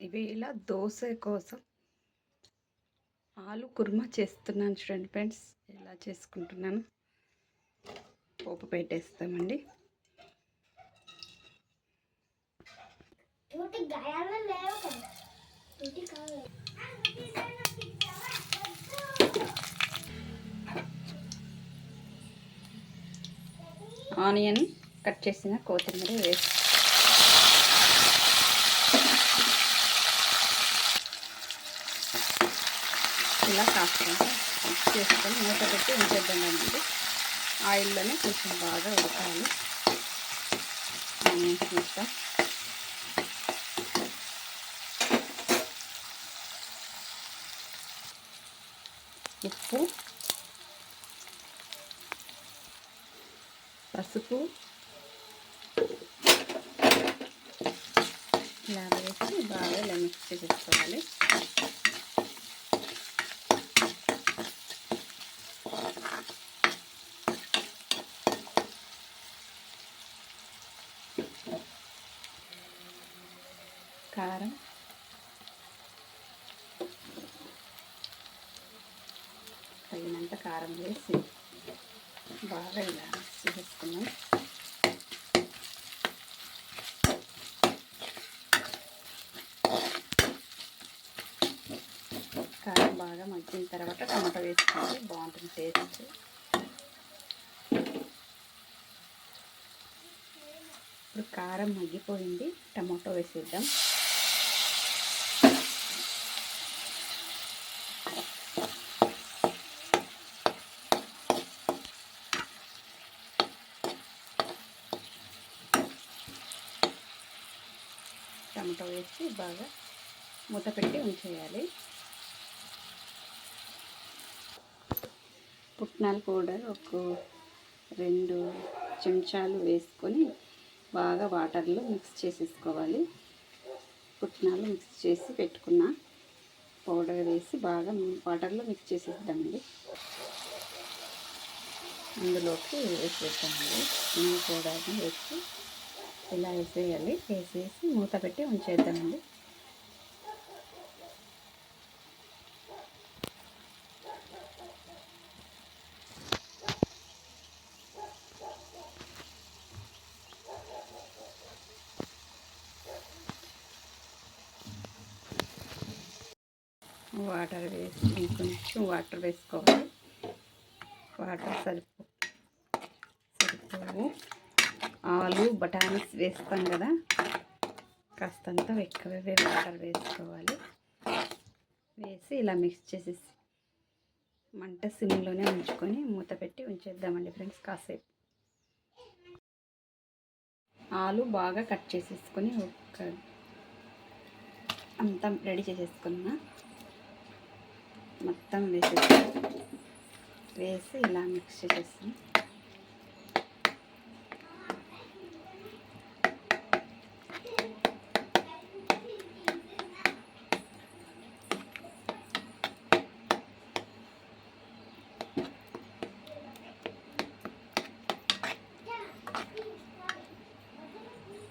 ఇవి ఇలా దోశ కోసం ఆలు కుర్మా చేస్తున్నాను చూడండి ఫ్రెండ్స్. ఎలా చేసుకుంటున్నాను. పోపు పెట్టేస్తామండి. ఆనియన్ కట్ చేసిన కొత్తిమీర వేసి ఇలా కాకుండా చేసుకొని మూత పెట్టి ఉంచేద్దామండి. ఆయిల్లోనే కొంచెం బాగా ఉడకాలి. ఆనియన్స్ మొత్తం ఉప్పు, పసుపు ఇలా వేసి బాగా ఇలా మిక్స్ చేసుకోవాలి. కారం, తగినంత కారం వేసి బాగా ఇలా మిక్స్ చేసుకున్నాం. కారం బాగా మగ్గిన తర్వాత టమాటా వేసుకోవాలి, బాగుంటుంది టేస్ట్. ఇప్పుడు కారం మగ్గిపోయింది, టమాటో వేసేద్దాం. టమాటో వేసి బాగా మూత పెట్టి ఉంచేయాలి. పుట్నాల పౌడర్ ఒక 2 చెంచాలు వేసుకొని బాగా వాటర్లో మిక్స్ చేసేసుకోవాలి. పుట్నాలు మిక్స్ చేసి పెట్టుకున్న పౌడర్ వేసి బాగా వాటర్లో మిక్స్ చేసేద్దామండి. అందులోకి వేసేద్దామండి. పుట్నాల పౌడర్ని వేసి ఇలా వేసేయాలి. వేసేసి మూత పెట్టి ఉంచేద్దామండి. వాటర్ వేసి కొంచెం వాటర్ వేసుకోవాలి. వాటర్ సరిపోవు. ఆలు బఠానీస్ వేస్తాం కదా, కాస్తంత ఎక్కువే వాటర్ వేసుకోవాలి. వేసి ఇలా మిక్స్ చేసేసి మంట సిమ్లోనే ఉంచుకొని మూత పెట్టి ఉంచేద్దామండి ఫ్రెండ్స్. కాసేపు ఆలు బాగా కట్ చేసేసుకొని అంతా రెడీ చేసేసుకున్నా మొత్తం వేసి ఇలా మిక్స్ చేసేస్తాం.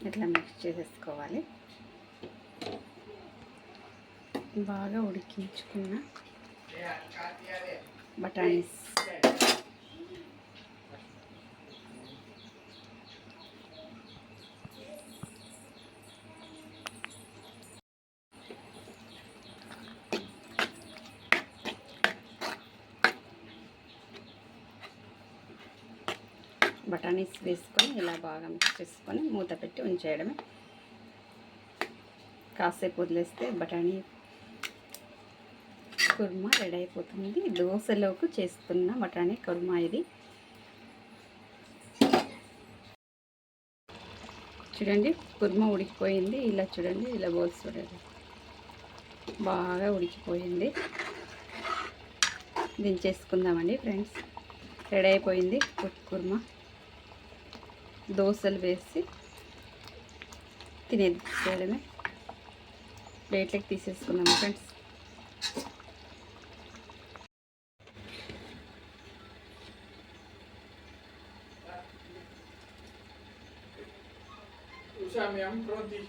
ఇట్లా మిక్స్ చేసేసుకోవాలి. బాగా ఉడికించుకున్న బఠానీస్ వేసుకొని ఇలా బాగా మిక్స్ చేసుకొని మూత పెట్టి ఉంచేయడమే. కాసేపు వదిలేస్తే బఠానీ కుర్మా రెడీ అయిపోతుంది. దోశలోకి చేస్తున్న బఠానీ కుర్మా ఇది. చూడండి కుర్మా ఉడికిపోయింది. ఇలా చూడండి, ఇలా బోల్స్ చూడండి, బాగా ఉడికిపోయింది. దించేసుకుందామండి ఫ్రెండ్స్. రెడీ అయిపోయింది కుర్మా. దోశలు వేసి తినేసేయడమే. ప్లేట్లకి తీసేసుకుందాం ఫ్రెండ్స్. Usiamo pronti?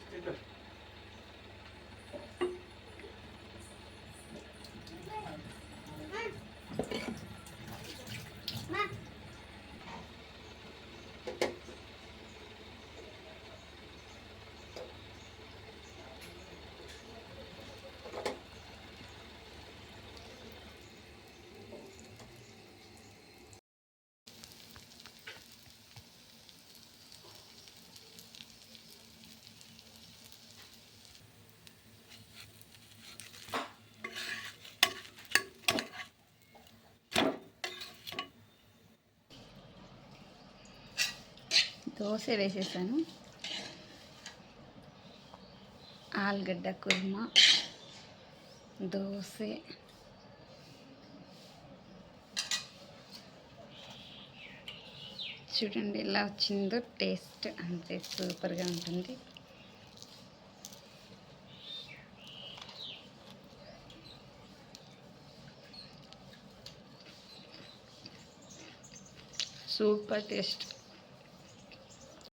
దోశ వేసేసాను. ఆలుగడ్డ కుర్మా, దోశ, చూడండి ఎలా వచ్చిందో. టేస్ట్ అంతే సూపర్గా ఉంటుంది. Super taste.